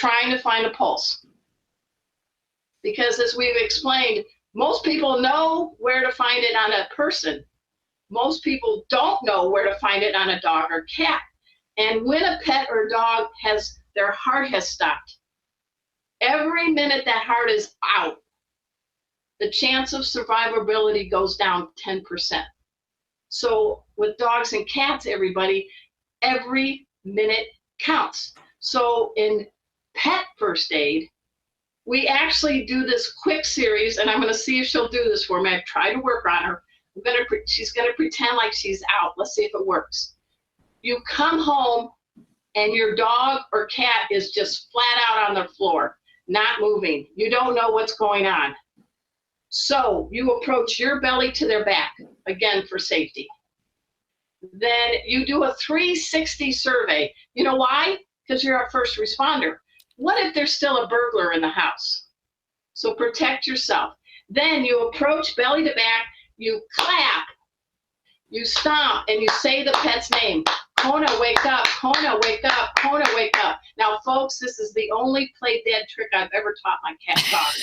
trying to find a pulse. Because as we've explained, most people know where to find it on a person. Most people don't know where to find it on a dog or cat. And when a pet or dog their heart has stopped, every minute that heart is out, the chance of survivability goes down 10%. So with dogs and cats, everybody, every minute counts. So in pet first aid, we actually do this quick series, and I'm going to see if she'll do this for me. I've tried to work on her. She's going to pretend like she's out. Let's see if it works. You come home, and your dog or cat is just flat out on the floor, not moving. You don't know what's going on. So you approach your belly to their back, again for safety. Then you do a 360 survey. You know why? Because you're a first responder. What if there's still a burglar in the house? So protect yourself. Then you approach belly to back, you clap, you stomp, and you say the pet's name. Kona, wake up, Kona, wake up, Kona, wake up. Now, folks, this is the only play dead trick I've ever taught my cat dog.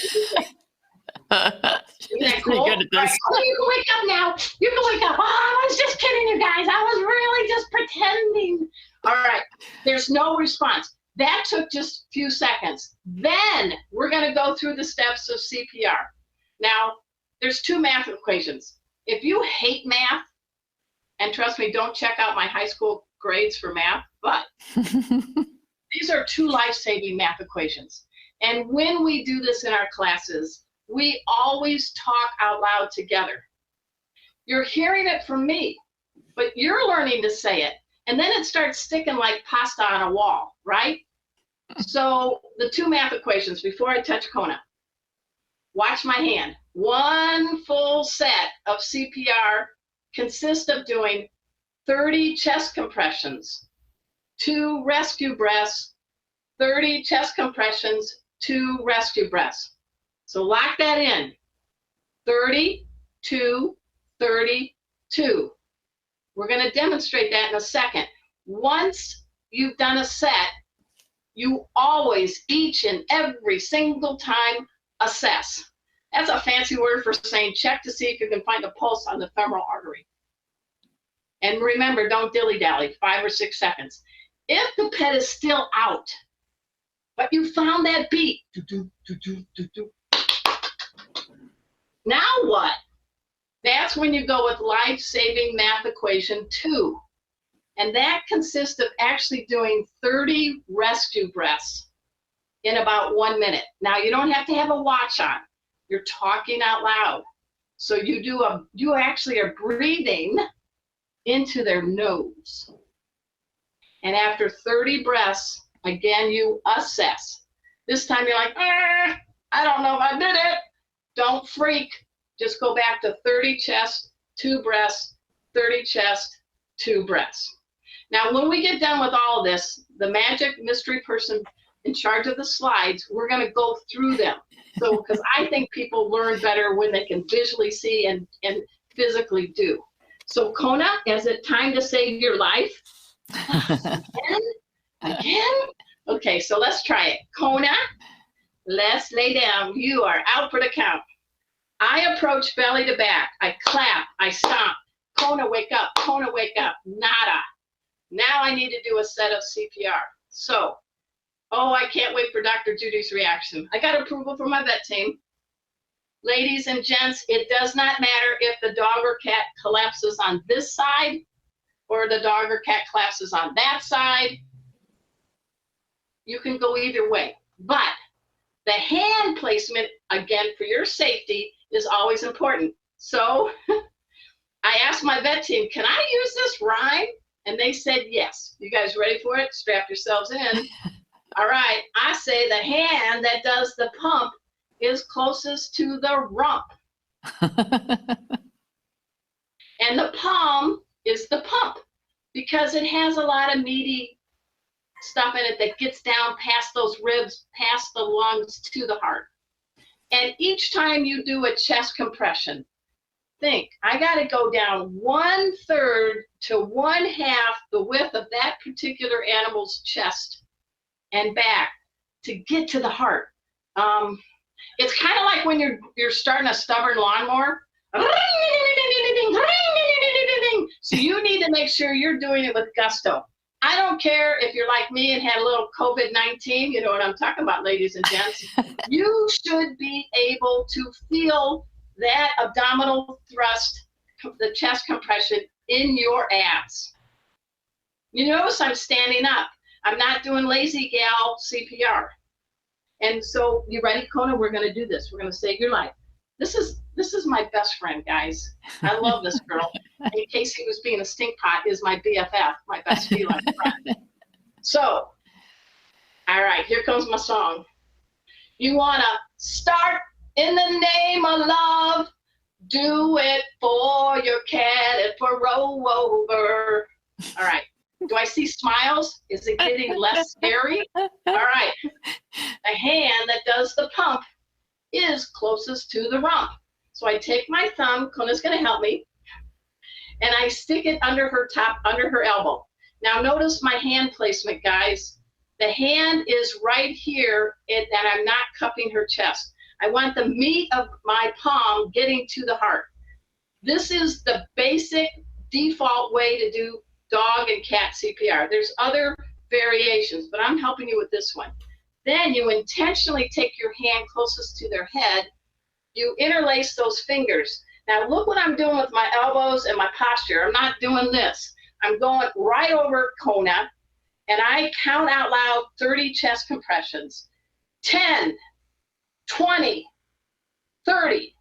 Isn't cool? Good at this. Right. Oh, you can wake up now. You can wake up. Oh, I was just kidding, you guys. I was really just pretending. All right. There's no response. That took just a few seconds. Then we're going to go through the steps of CPR. Now, there's two math equations. If you hate math, and trust me, don't check out my high school grades for math, but these are two life-saving math equations. And when we do this in our classes, we always talk out loud together. You're hearing it from me, but you're learning to say it. And then it starts sticking like pasta on a wall, right? So the two math equations before I touch Kona. Watch my hand. One full set of CPR consists of doing 30 chest compressions, 2 rescue breaths, 30 chest compressions, 2 rescue breaths. So lock that in. 32, 32. We're going to demonstrate that in a second. Once you've done a set, you always, each and every single time, assess. That's a fancy word for saying check to see if you can find a pulse on the femoral artery. And remember, don't dilly-dally, 5 or 6 seconds. If the pet is still out, but you found that beat, now what? That's when you go with life-saving math equation 2. And that consists of actually doing 30 rescue breaths in about 1 minute. Now, you don't have to have a watch on. You're talking out loud. So you actually are breathing into their nose. And after 30 breaths, again, you assess. This time you're like, I don't know if I did it. Don't freak. Just go back to 30 chest, 2 breaths, 30 chest, 2 breaths. Now, when we get done with all of this, the magic mystery person in charge of the slides, we're going to go through them. So, because I think people learn better when they can visually see and physically do. So, Kona, is it time to save your life? Again? Okay, so let's try it. Kona, let's lay down. You are out for the count. I approach belly to back. I clap. I stomp. Kona, wake up. Kona, wake up. Nada. Now I need to do a set of CPR. So, I can't wait for Dr. Judy's reaction. I got approval from my vet team. Ladies and gents, it does not matter if the dog or cat collapses on this side or the dog or cat collapses on that side. You can go either way. But the hand placement, again, for your safety, is always important. So I asked my vet team, can I use this rhyme? And they said yes. You guys ready for it? Strap yourselves in. All right. I say the hand that does the pump is closest to the rump. And the palm is the pump because it has a lot of meaty stuff in it that gets down past those ribs, past the lungs to the heart. And each time you do a chest compression, think, I got to go down 1/3 to 1/2 the width of that particular animal's chest and back to get to the heart. It's kind of like when you're starting a stubborn lawnmower. So you need to make sure you're doing it with gusto. I don't care if you're like me and had a little COVID-19, you know what I'm talking about, ladies and gents. You should be able to feel that abdominal thrust, the chest compression in your abs. You notice I'm standing up. I'm not doing lazy gal CPR. And so, you ready, Kona? We're going to do this. We're going to save your life. This is my best friend, guys. I love this girl. In case he was being a stink pot, is my BFF, my best feline friend. So, all right, here comes my song. You want to start in the name of love. Do it for your cat and for roll over. All right. Do I see smiles? Is it getting less scary? All right. The hand that does the pump is closest to the rump. So I take my thumb, Kona's going to help me, and I stick it under her elbow. Now notice my hand placement, guys. The hand is right here, and I'm not cupping her chest. I want the meat of my palm getting to the heart. This is the basic default way to do dog and cat CPR. There's other variations, but I'm helping you with this one. Then you intentionally take your hand closest to their head. You interlace those fingers. Now look what I'm doing with my elbows and my posture. I'm not doing this. I'm going right over Kona, and I count out loud 30 chest compressions. 10, 20, 30.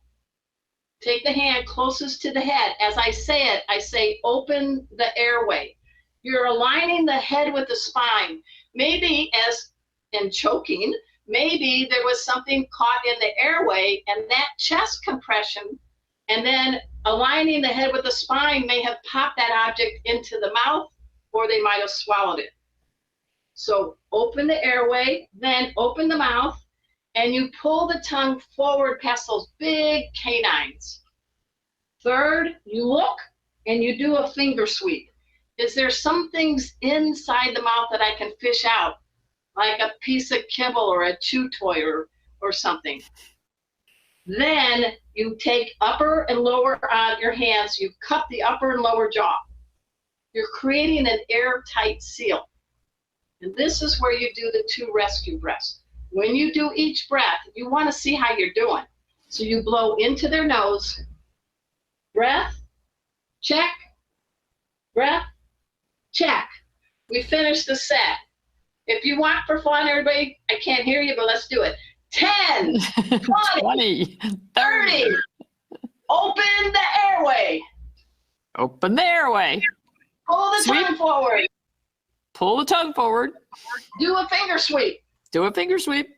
Take the hand closest to the head. As I say it, I say open the airway. You're aligning the head with the spine. Maybe as in choking, maybe there was something caught in the airway, and that chest compression and then aligning the head with the spine may have popped that object into the mouth, or they might have swallowed it. So open the airway, then open the mouth, and you pull the tongue forward past those big canines. Third, you look and you do a finger sweep. Is there some things inside the mouth that I can fish out, like a piece of kibble or a chew toy or something? Then you take upper and lower on your hands, you cup the upper and lower jaw. You're creating an airtight seal. And this is where you do the 2 rescue breaths. When you do each breath, you want to see how you're doing. So you blow into their nose, breath, check, breath, check. We finished the set. If you want for fun, everybody, I can't hear you, but let's do it. 10, 20, 30. Open the airway. Open the airway. Pull the tongue forward. Pull the tongue forward. Do a finger sweep. Do a finger sweep.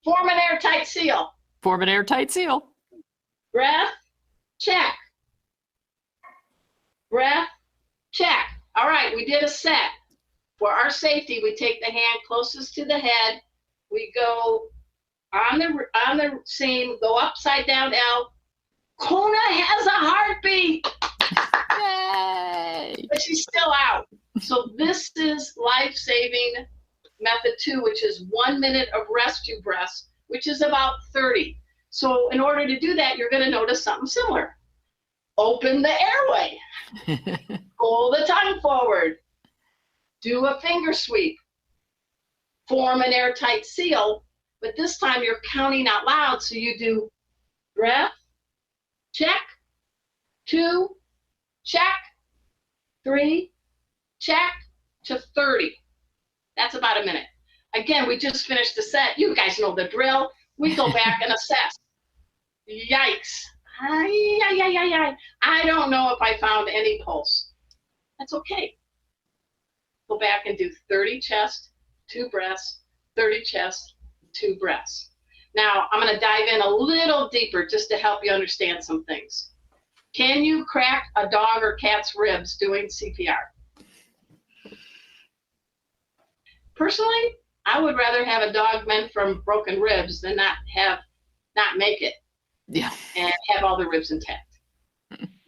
Form an airtight seal. Form an airtight seal. Breath, check. Breath, check. All right, we did a set. For our safety, we take the hand closest to the head. We go on the seam, go upside down L. Kona has a heartbeat. Yay! But she's still out. So this is life-saving method 2, which is 1 minute of rescue breaths, which is about 30. So in order to do that, you're going to notice something similar. Open the airway. Pull the tongue forward. Do a finger sweep. Form an airtight seal, but this time you're counting out loud, so you do breath, check, 2, check, 3, check, to 30. That's about a minute. Again, we just finished the set. You guys know the drill. We go back and assess. Yikes. I don't know if I found any pulse. That's okay. Go back and do 30 chest, 2 breaths, 30 chest, 2 breaths. Now, I'm going to dive in a little deeper just to help you understand some things. Can you crack a dog or cat's ribs doing CPR? Personally, I would rather have a dog mend from broken ribs than not make it. Yeah. And have all the ribs intact.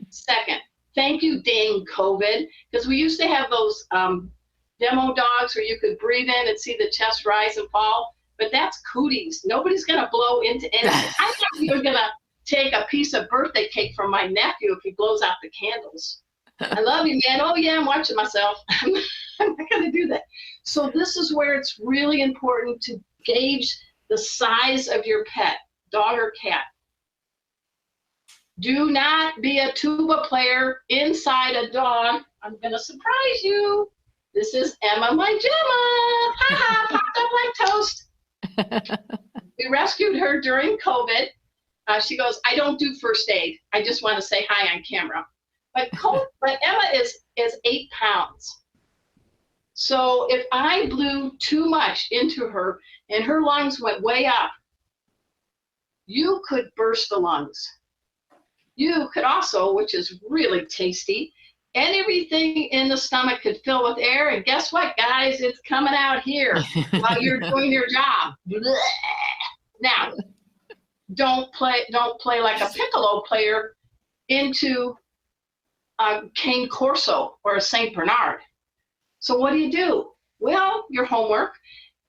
Second, thank you, dang COVID, because we used to have those demo dogs where you could breathe in and see the chest rise and fall. but that's cooties. Nobody's going to blow into anything. I'm not even going to take a piece of birthday cake from my nephew if he blows out the candles. I love you, man. Oh, yeah, I'm watching myself. I'm not going to do that. So this is where it's really important to gauge the size of your pet, dog or cat. Do not be a tuba player inside a dog. I'm going to surprise you. This is Emma, my Gemma. Ha popped up like toast. We rescued her during COVID. She goes, I don't do first aid. I just want to say hi on camera. But Emma is 8 pounds. So if I blew too much into her and her lungs went way up, you could burst the lungs. You could also, which is really tasty, and everything in the stomach could fill with air. And guess what, guys? It's coming out here while you're doing your job. Now, don't play like a piccolo player into a cane corso or a Saint Bernard. So what do? Well, your homework.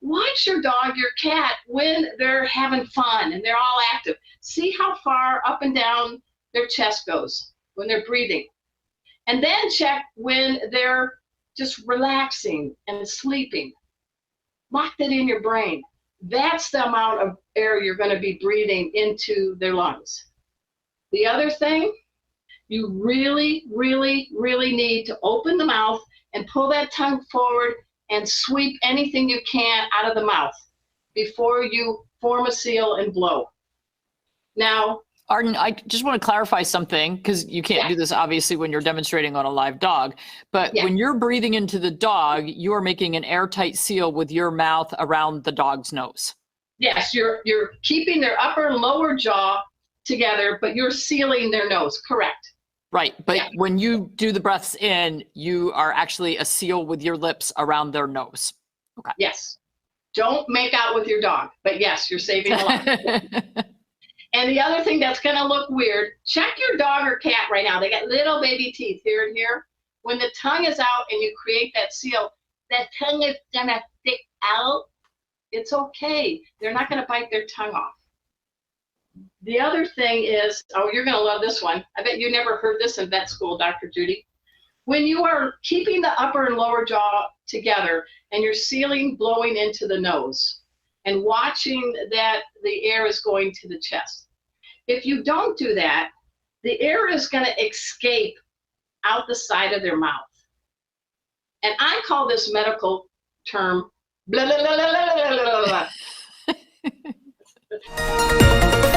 Watch your dog, your cat, when they're having fun and they're all active. See how far up and down their chest goes when they're breathing. And then check when they're just relaxing and sleeping. Lock that in your brain. That's the amount of air you're going to be breathing into their lungs. The other thing, you really, really, really need to open the mouth and pull that tongue forward and sweep anything you can out of the mouth before you form a seal and blow. Now, Arden, I just want to clarify something, because you can't do this obviously when you're demonstrating on a live dog, but when you're breathing into the dog, you are making an airtight seal with your mouth around the dog's nose. Yes, you're keeping their upper and lower jaw together, but you're sealing their nose, correct? Right, but when you do the breaths in, you are actually a seal with your lips around their nose. Okay. Yes. Don't make out with your dog, but yes, you're saving a life. And the other thing that's going to look weird, check your dog or cat right now. They got little baby teeth here and here. When the tongue is out and you create that seal, that tongue is going to stick out. It's okay. They're not going to bite their tongue off. The other thing is, oh, you're going to love this one. I bet you never heard this in vet school, Dr. Judy. When you are keeping the upper and lower jaw together and you're sealing, blowing into the nose and watching that the air is going to the chest. If you don't do that, the air is going to escape out the side of their mouth. And I call this medical term blah, blah, blah, blah, blah, blah, blah.